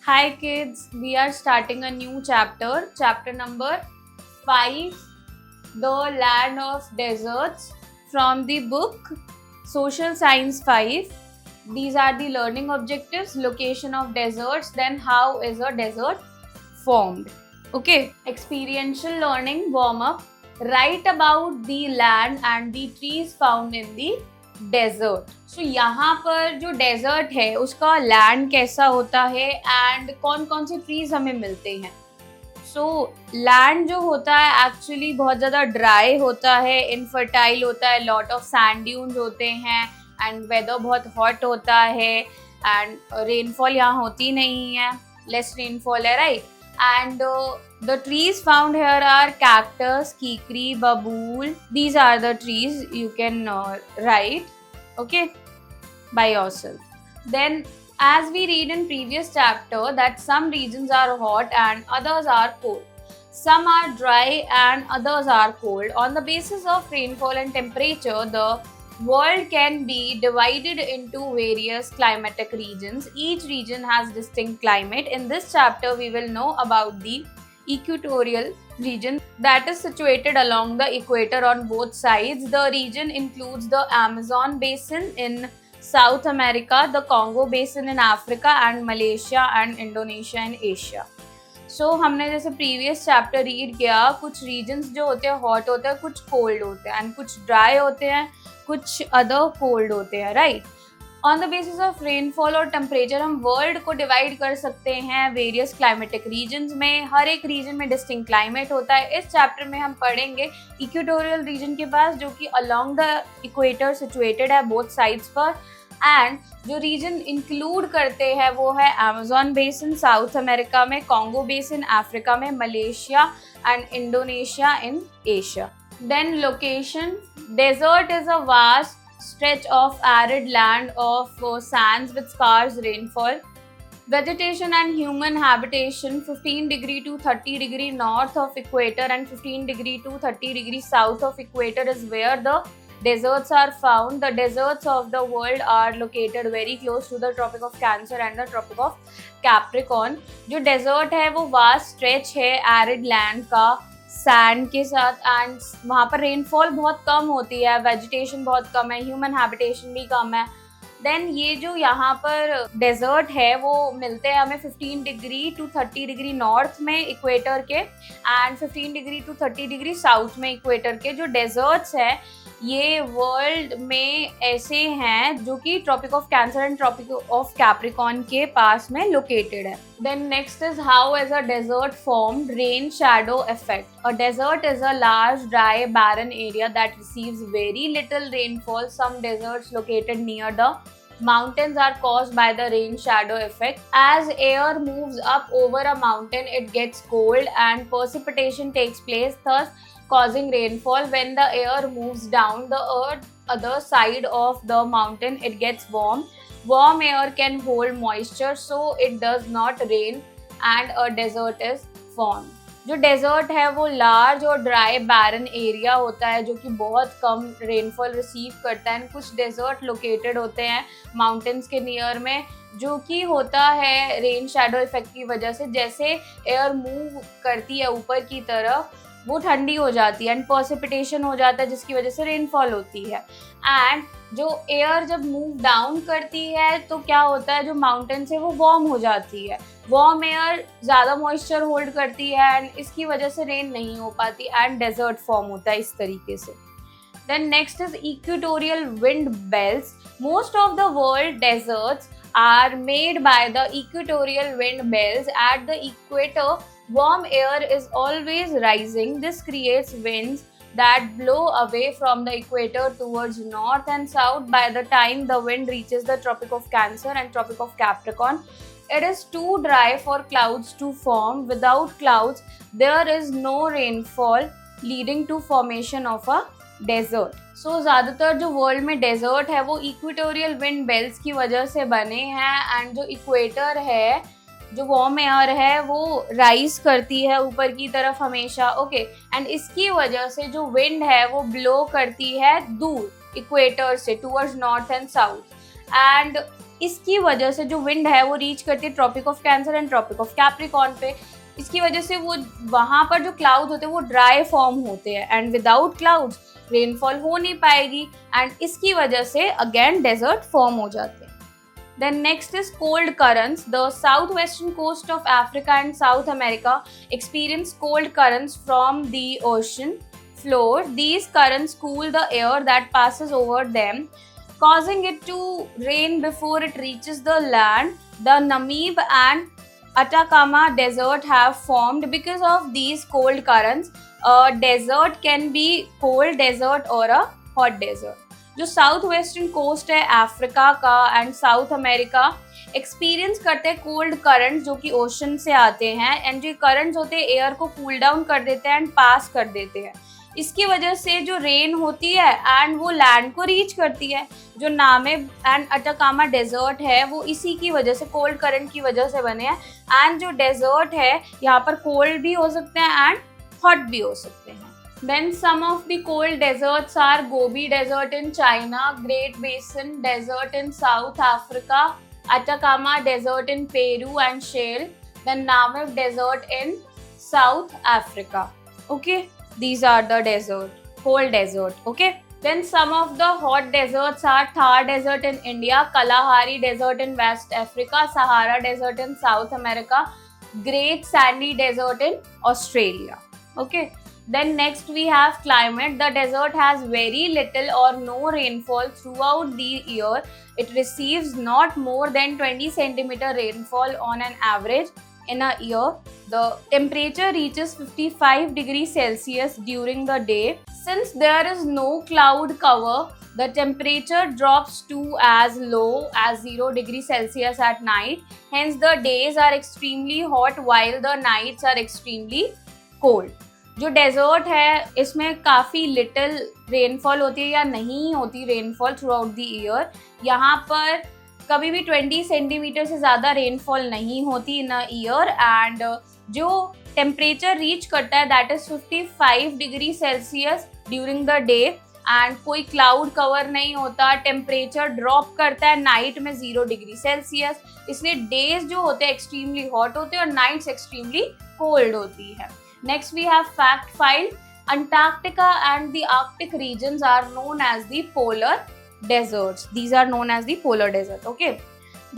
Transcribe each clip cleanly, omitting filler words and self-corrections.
Hi kids, we are starting a new chapter number 5, The Land of Deserts, from the book Social Science 5. These are the learning objectives: location of deserts, then how is a desert formed. Okay, experiential learning warm up. Write about the land and the trees found in the desert. So यहाँ पर जो desert है उसका land कैसा होता है and कौन कौन से ट्रीज हमें मिलते हैं. सो लैंड जो होता है एक्चुअली बहुत ज़्यादा ड्राई होता है, इनफर्टाइल होता है, लॉट ऑफ सैंड ड्यून्स होते हैं एंड वेदर बहुत हॉट होता है एंड रेनफॉल यहाँ होती नहीं है, लेस रेनफॉल है, right. And the trees found here are cactus, kikri, babool. These are the trees you can write, okay, by yourself. Then, as we read in previous chapter, that some regions are hot and others are cold. Some are dry and others are cold. On the basis of rainfall and temperature, the world can be divided into various climatic regions. Each region has distinct climate. In this chapter, we will know about the equatorial region that is situated along the equator on both sides. The region includes the Amazon basin in South America, the Congo basin in Africa, and Malaysia and Indonesia in Asia. सो हमने जैसे previous chapter read किया, कुछ regions जो होते हैं hot होते हैं, कुछ कोल्ड होते हैं एंड कुछ ड्राई होते हैं, कुछ अदर कोल्ड होते हैं, right. On the basis of rainfall और टेम्परेचर हम वर्ल्ड को डिवाइड कर सकते हैं वेरियस क्लाइमेटिक रीजन्स में. हर एक रीजन में डिस्टिंक्ट क्लाइमेट होता है. इस चैप्टर में हम पढ़ेंगे इक्वेटोरियल रीजन के पास, जो कि अलोंग द इक्वेटर सिचुएटेड है बोथ साइड्स पर. एंड जो रीजन इंक्लूड करते हैं वो है अमेज़न बेसिन साउथ अमेरिका में, कॉन्गो बेसिन अफ्रीका में, Malaysia and Indonesia in Asia. Then location. Desert is a vast stretch of arid land of sands with scarce rainfall. Vegetation and human habitation. 15 degree to 30 degree north of equator and 15 degree to 30 degree south of equator is where the deserts are found. The deserts of the world are located very close to the Tropic of Cancer and the Tropic of Capricorn. जो desert है वो vast stretch है arid land का sand के साथ, and वहाँ पर rainfall बहुत कम होती है, वेजिटेशन बहुत कम है, ह्यूमन हैबिटेशन भी कम है. देन ये जो यहाँ पर डेजर्ट है वो मिलते हैं हमें 15 डिग्री टू 30 डिग्री नॉर्थ में इक्वेटर के and 15 degree to 30 degree south में इक्वेटर के. जो डेजर्ट्स है ये वर्ल्ड में ऐसे हैं जो कि Tropic of Cancer and Tropic of Capricorn के पास में लोकेटेड है. Then next is how is a desert formed? Rain shadow effect. A desert is a large, dry, barren area that receives very little rainfall. Some deserts located near the mountains are caused by the rain shadow effect. As air moves up over a mountain, it gets cold and precipitation takes place, thus causing rainfall. When the air moves down the other side of the mountain, it gets warm. Warm air can hold moisture, so it does not rain and a desert is formed. जो desert है वो large और dry बैरन area होता है जो कि बहुत कम rainfall receive करता है. कुछ डेजर्ट लोकेटेड होते हैं माउंटेन्स के नियर में, जो कि होता है रेन शैडो इफेक्ट की वजह से. जैसे एयर मूव करती है ऊपर की तरफ वो ठंडी हो जाती है एंड प्रेसिपिटेशन हो जाता है जिसकी वजह से रेनफॉल होती है. एंड जो एयर जब मूव डाउन करती है तो क्या होता है, जो माउंटेन से वो वार्म हो जाती है. वार्म एयर ज़्यादा मॉइस्चर होल्ड करती है एंड इसकी वजह से रेन नहीं हो पाती एंड डेजर्ट फॉर्म होता है इस तरीके से. Then next is equatorial wind belts. Most of the world deserts are made by the equatorial wind belts. At the equator, warm air is always rising. This creates winds that blow away from the equator towards north and south. By the time the wind reaches the Tropic of Cancer and Tropic of Capricorn, it is too dry for clouds to form. Without clouds, there is no rainfall, leading to formation of a desert. So ज़्यादातर जो world में desert है वो equatorial wind belts की वजह से बने हैं एंड जो इक्वेटर है, जो वार्म एयर है वो राइज करती है ऊपर की तरफ हमेशा, ओके. एंड इसकी वजह से जो विंड है वो ब्लो करती है दूर इक्वेटर से towards north and south. And इसकी वजह से जो विंड है वो रीच करती है Tropic of Cancer and Tropic of Capricorn पे। इसकी वजह से वो वहाँ पर जो क्लाउड होते हैं वो ड्राई फॉर्म होते हैं एंड विदाउट क्लाउड्स रेनफॉल हो नहीं पाएगी एंड इसकी वजह से अगेन डेजर्ट फॉर्म हो जाते हैं। Then next is cold currents. The southwestern coast of Africa and South America experience cold currents from the ocean floor. These currents cool the air that passes over them, causing it to rain before it reaches the land. The Namib and Atacama Desert have formed because of these cold currents. A desert can be cold desert or a hot desert. जो south western coast है Africa का and south America experience करते हैं cold current जो कि ocean से आते हैं एंड जो करंट्स होते हैं एयर को कूल डाउन कर देते हैं एंड पास कर देते हैं। इसकी वजह से जो रेन होती है एंड वो लैंड को रीच करती है। जो नामिब एंड अटाकामा डेजर्ट है वो इसी की वजह से कोल्ड करंट की वजह से बने हैं एंड जो डेजर्ट है यहाँ पर कोल्ड भी हो सकते हैं एंड हॉट भी हो सकते हैं। Then some of the cold deserts are Gobi Desert in China, Great Basin Desert in South Africa, Atacama Desert in Peru and Shale, then Namib Desert in South Africa. Okay, these are the cold desert. Okay, then some of the hot deserts are Thar Desert in India, Kalahari Desert in West Africa, Sahara Desert in South America, Great Sandy Desert in Australia. Okay. Then next we have climate. The desert has very little or no rainfall throughout the year. It receives not more than 20 centimeter rainfall on an average in a year. The temperature reaches 55 degrees Celsius during the day. Since there is no cloud cover, the temperature drops to as low as 0 degrees Celsius at night. Hence the days are extremely hot while the nights are extremely cold. जो desert है इसमें काफ़ी little rainfall होती है या नहीं होती rainfall through out the year. यहाँ पर कभी भी 20 सेंटीमीटर से ज़्यादा रेनफॉल नहीं होती इन अ ईयर एंड जो टेम्परेचर रीच करता है that is 55 degree Celsius during the day and कोई क्लाउड कवर नहीं होता। टेम्परेचर ड्रॉप करता है नाइट में 0 डिग्री सेल्सियस, इसलिए डेज जो होते हैं एक्सट्रीमली हॉट होते हैं और नाइट्स एक्सट्रीमली कोल्ड होती है। Next we have fact file. Antarctica and the Arctic regions are known as the polar deserts. These are known as the polar desert. Okay.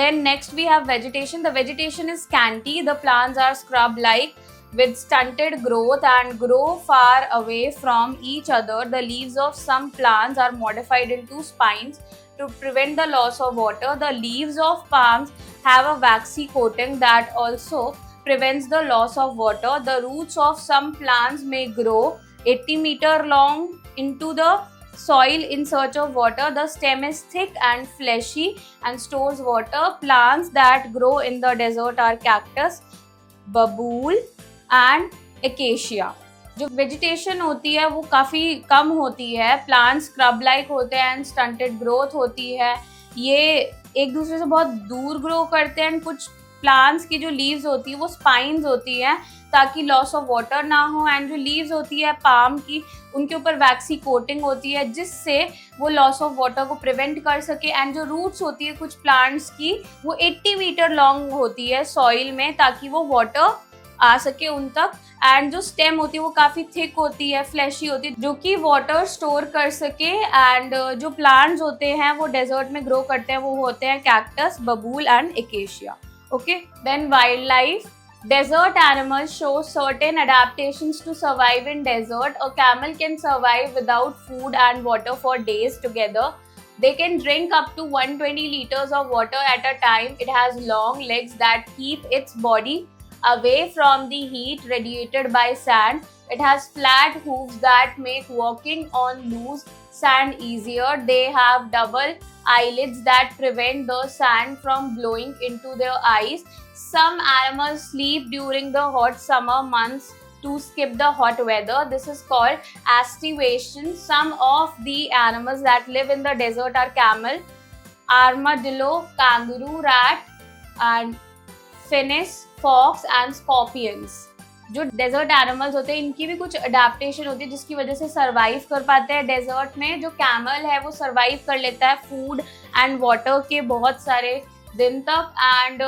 Then next we have vegetation. The vegetation is scanty. The plants are scrub-like with stunted growth and grow far away from each other. The leaves of some plants are modified into spines to prevent the loss of water. The leaves of palms have a waxy coating that also prevents the loss of water. The roots of some plants may grow 80 meters long into the soil in search of water. The stem is thick and fleshy and stores water. Plants that grow in the desert are cactus, babool and acacia. जो vegetation होती है वो काफ़ी कम होती है, plants scrub like होते हैं and stunted growth होती है। ये एक दूसरे से बहुत दूर ग्रो करते हैं एंड कुछ प्लांट्स की जो लीव्स होती है वो स्पाइन्स होती हैं ताकि लॉस ऑफ वाटर ना हो एंड जो लीव्स होती है पाम की उनके ऊपर वैक्सी कोटिंग होती है जिससे वो लॉस ऑफ वाटर को प्रिवेंट कर सके एंड जो रूट्स होती है कुछ प्लांट्स की वो 80 मीटर लॉन्ग होती है सॉइल में ताकि वो वाटर आ सके उन तक एंड जो स्टेम होती है वो काफ़ी थिक होती है, फ्लैशी होती है जो कि वाटर स्टोर कर सके एंड जो प्लांट्स होते हैं वो डेजर्ट में ग्रो करते हैं वो होते हैं कैक्टस, बबूल and acacia. Okay, then wildlife. Desert animals show certain adaptations to survive in desert. A camel can survive without food and water for days together. They can drink up to 120 liters of water at a time. It has long legs that keep its body away from the heat radiated by sand. It has flat hooves that make walking on loose sand easier. They have double eyelids that prevent the sand from blowing into their eyes. Some animals sleep during the hot summer months to skip the hot weather. This is called aestivation. Some of the animals that live in the desert are camel, armadillo, kangaroo rat, and finnis, fox, and scorpions. जो desert animals होते हैं इनकी भी कुछ adaptation होती है जिसकी वजह से सरवाइव कर पाते हैं डेजर्ट में। जो कैमल है वो सरवाइव कर लेता है फूड एंड वाटर के बहुत सारे दिन तक, एंड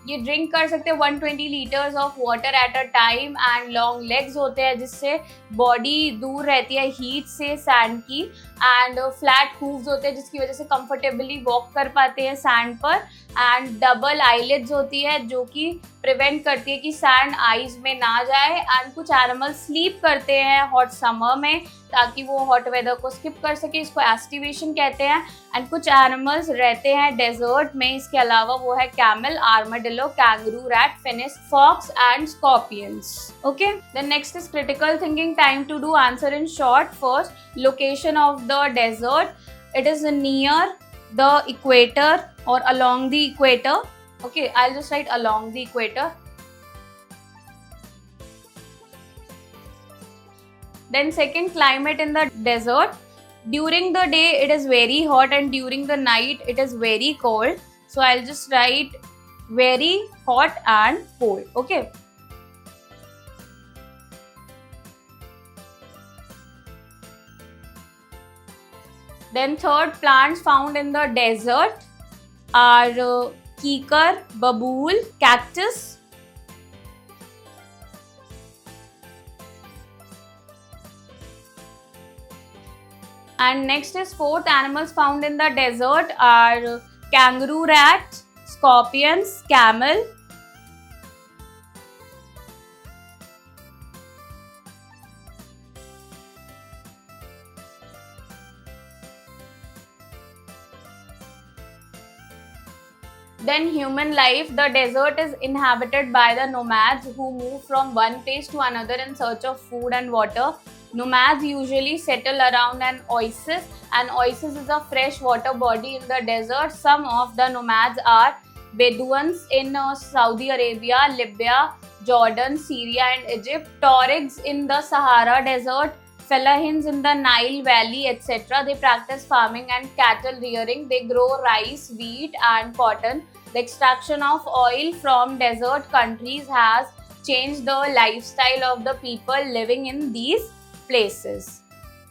ये ड्रिंक कर सकते हैं 120 litres of water at a time, and long legs होते हैं जिससे बॉडी दूर रहती है हीट से सैंड की, एंड फ्लैट हूव्स होते हैं जिसकी वजह से कंफर्टेबली वॉक कर पाते हैं सैंड पर, एंड डबल आईलिड्स होती है जो कि प्रिवेंट करती है कि सैंड आईज में ना जाए, एंड कुछ एनिमल्स स्लीप करते हैं हॉट समर में ताकि वो हॉट वेदर को स्किप कर सके, इसको एस्टिवेशन कहते हैं। एंड कुछ एनिमल्स रहते हैं डेजर्ट में, इसके अलावा वो है camel, armadillo, kangaroo rat, fennec, fox and scorpions. Okay, then next is critical thinking time to do answer in short. First, location of the desert. It is near the equator or along the equator. Okay, I'll just write along the equator. Then second, climate in the desert. During the day it is very hot and during the night it is very cold. So I'll just write very hot and cold. Okay. Then third, plants found in the desert are kikar, babool, cactus. And next is fourth, animals found in the desert are kangaroo rat, scorpions, camel. Then human life. The desert is inhabited by the nomads who move from one place to another in search of food and water. Nomads usually settle around an oasis, and oasis is a fresh water body in the desert. Some of the nomads are Bedouins in Saudi Arabia, Libya, Jordan, Syria and Egypt, Tuaregs in the Sahara Desert, Felahins in the Nile Valley, etc. They practice farming and cattle rearing. They grow rice, wheat and cotton. The extraction of oil from desert countries has changed the lifestyle of the people living in these places.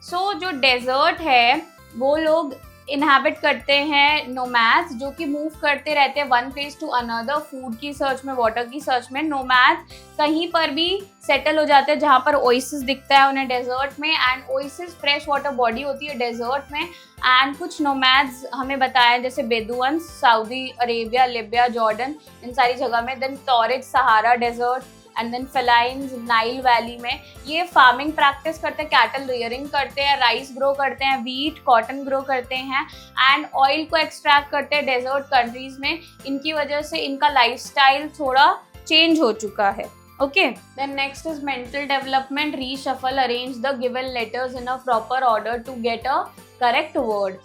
So जो desert है वो लोग inhabit करते हैं nomads जो कि move करते रहते हैं one place to another, food की सर्च में, वाटर की सर्च में। नोमैड्स कहीं पर भी सेटल हो जाते हैं जहाँ पर ओएसिस दिखता है उन्हें डेजर्ट में, and oasis fresh water body होती है डेजर्ट में। एंड कुछ नोमैड्स हमें बताया जैसे Bedouins Saudi Arabia, Libya, Jordan, इन सारी जगह में। Then Tuaregs Sahara desert, and then fellahin Nile valley में ये फार्मिंग प्रैक्टिस करते हैं, कैटल रियरिंग करते हैं, राइस ग्रो करते हैं, व्हीट कॉटन ग्रो करते हैं, एंड ऑयल को एक्सट्रैक्ट करते हैं डेजर्ट कंट्रीज में। इनकी वजह से इनका लाइफस्टाइल थोड़ा चेंज हो चुका है। Okay, then next is mental development. Reshuffle, arrange the given letters in a proper order to get a correct word.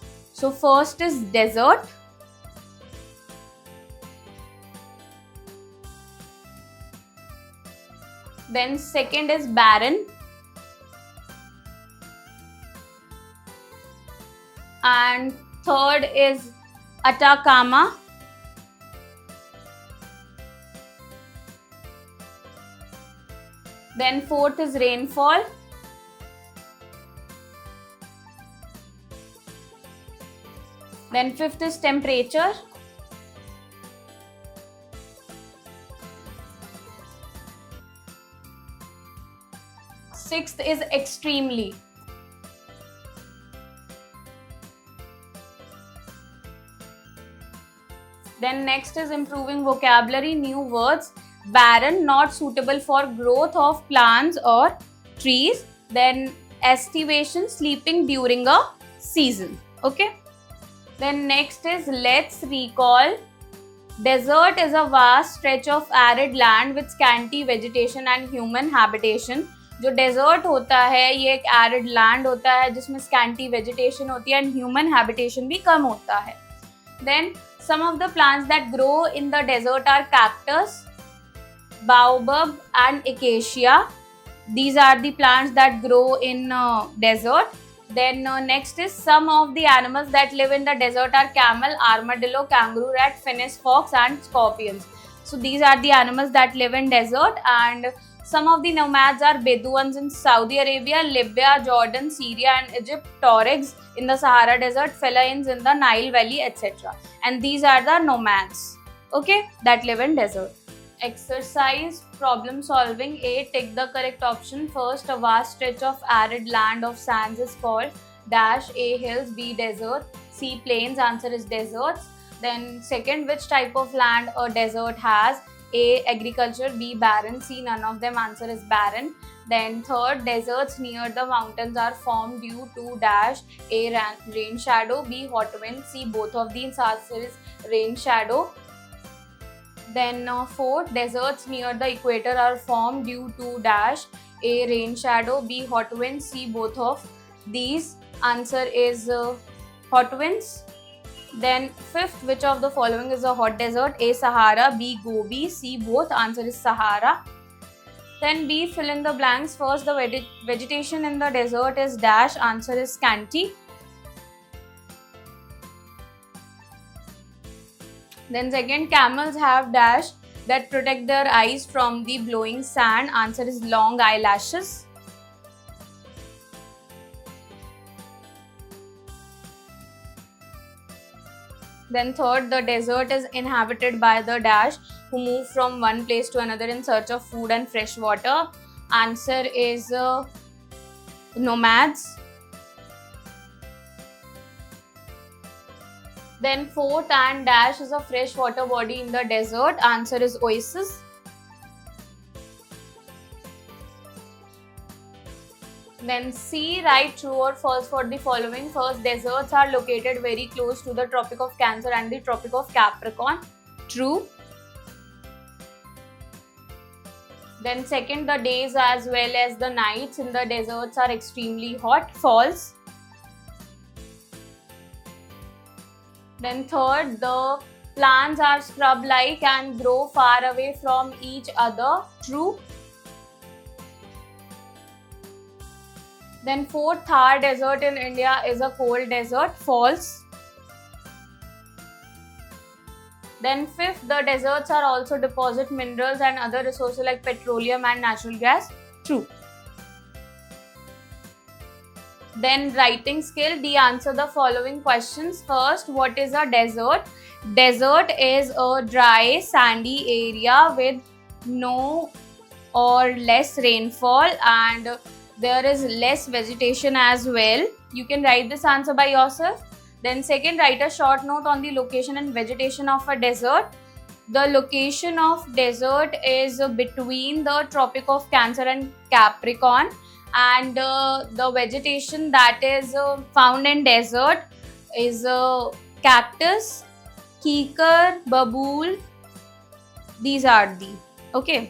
So first is desert, then second is barren, and third is Atacama, then fourth is rainfall, then fifth is temperature, sixth is extremely, then next is improving vocabulary, new words. Barren, not suitable for growth of plants or trees. Then estivation, sleeping during a season. Okay, then next is let's recall. Desert is a vast stretch of arid land with scanty vegetation and human habitation. जो desert होता है ये एक arid land होता है जिसमें scanty vegetation होती है एंड ह्यूमन हैबिटेशन भी कम होता है। Then some of the plants that grow in the desert are cactus, baobab and acacia. These are the plants that grow in desert. Then next is some of the animals that live in the desert are camel, armadillo, kangaroo rat, finnish fox and scorpions. So these are the animals that live in desert, and Some of the nomads are Bedouins in Saudi Arabia, Libya, Jordan, Syria and Egypt, Tuaregs in the Sahara Desert, Fellains in the Nile Valley, etc. And these are the nomads, okay, that live in desert. Exercise problem solving. A. Take the correct option. First, a vast stretch of arid land of sands is called dash. A. Hills. B. Desert. C. Plains. Answer is deserts. Then second, which type of land a desert has? A. Agriculture. B. Barren. C. None of them. Answer is barren. Then third, deserts near the mountains are formed due to dash. A. Rain shadow. B. Hot wind. C. Both of these. Answer is rain shadow. Then fourth, deserts near the equator are formed due to dash. A. Rain shadow. B. Hot winds. C. Both of these. Answer is hot winds. Then fifth, which of the following is a hot desert? A. Sahara. B. Gobi. C. Both. Answer is Sahara. Then B. Fill in the blanks. First, the vegetation in the desert is dash. Answer is scanty. Then second, camels have dash that protect their eyes from the blowing sand. Answer is long eyelashes. Then third, the desert is inhabited by the dash who move from one place to another in search of food and fresh water. Answer is nomads. Then fourth, and dash is a freshwater body in the desert. Answer is oasis. Then C, write true or false for the following. First, deserts are located very close to the Tropic of Cancer and the Tropic of Capricorn. True. Then second, the days as well as the nights in the deserts are extremely hot. False. Then third, the plants are scrub-like and grow far away from each other. True. Then fourth, Thar Desert in India is a cold desert. False. Then fifth, the deserts are also deposit minerals and other resources like petroleum and natural gas. True. Then writing skill, D, answer the following questions. First, what is a desert? Desert is a dry, sandy area with no or less rainfall and there is less vegetation as well. You can write this answer by yourself. Then second, write a short note on the location and vegetation of a desert. The location of desert is between the Tropic of Cancer and Capricorn, and the vegetation that is found in desert is cactus, kikar, babool. These are the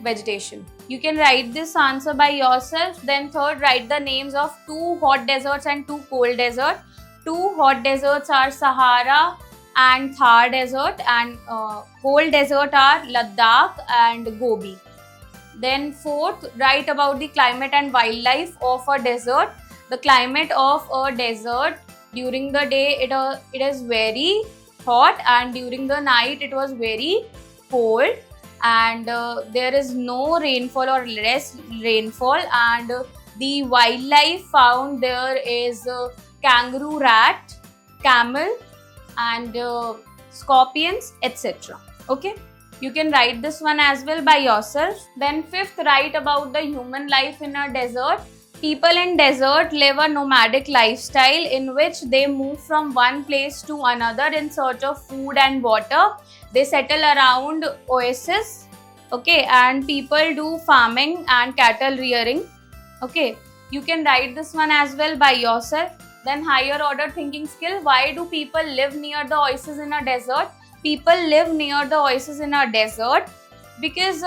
vegetation. You can write this answer by yourself. Then third, write the names of 2 hot deserts and 2 cold deserts. 2 hot deserts are Sahara and Thar Desert, and cold desert are Ladakh and Gobi. Then fourth, write about the climate and wildlife of a desert. The climate of a desert, during the day it is very hot and during the night it was very cold, and there is no rainfall or less rainfall, and the wildlife found there is kangaroo rat, camel and scorpions, etc. Okay, you can write this one as well by yourself. Then fifth, write about the human life in a desert. People in desert live a nomadic lifestyle in which they move from one place to another in search of food and water. They settle around oases, okay, and people do farming and cattle rearing. Okay, you can write this one as well by yourself. Then higher order thinking skill. Why do people live near the oases in a desert? People live near the oases in a desert because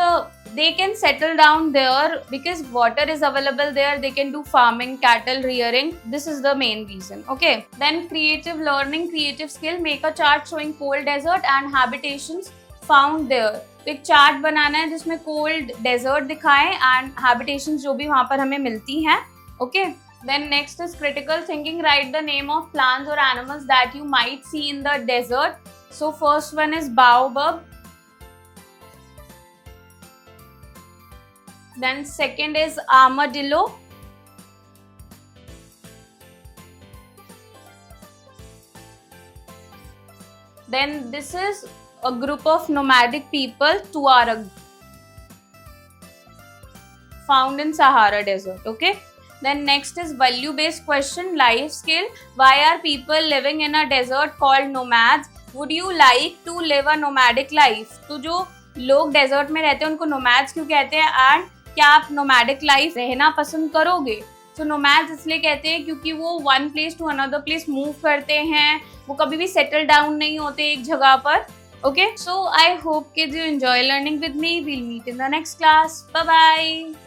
they can settle down there because water is available there. They can do farming, cattle rearing. This is the main reason. Okay. Then creative learning, creative skill. Make a chart showing cold desert and habitations found there. तो एक chart बनाना है जिसमें cold desert दिखाएं and habitations जो भी वहां पर हमें मिलती हैं. Okay. Then next is critical thinking. Write the name of plants or animals that you might see in the desert. So first one is baobab. Then second is armadillo. Then this is a group of nomadic people, Tuareg, found in Sahara Desert. Okay. Then next is value based question, life skill. Why are people living in a desert called nomads? Would you like to live a nomadic life? तो जो लोग desert में रहते हैं उनको nomads क्यों कहते हैं, एंड क्या आप nomadic life रहना पसंद करोगे? तो nomads इसलिए कहते हैं क्योंकि वो one place to another place move करते हैं, वो कभी भी settle down नहीं होते एक जगह पर. Okay, so I hope kids you enjoy learning with me. We'll meet in the next class. Bye bye.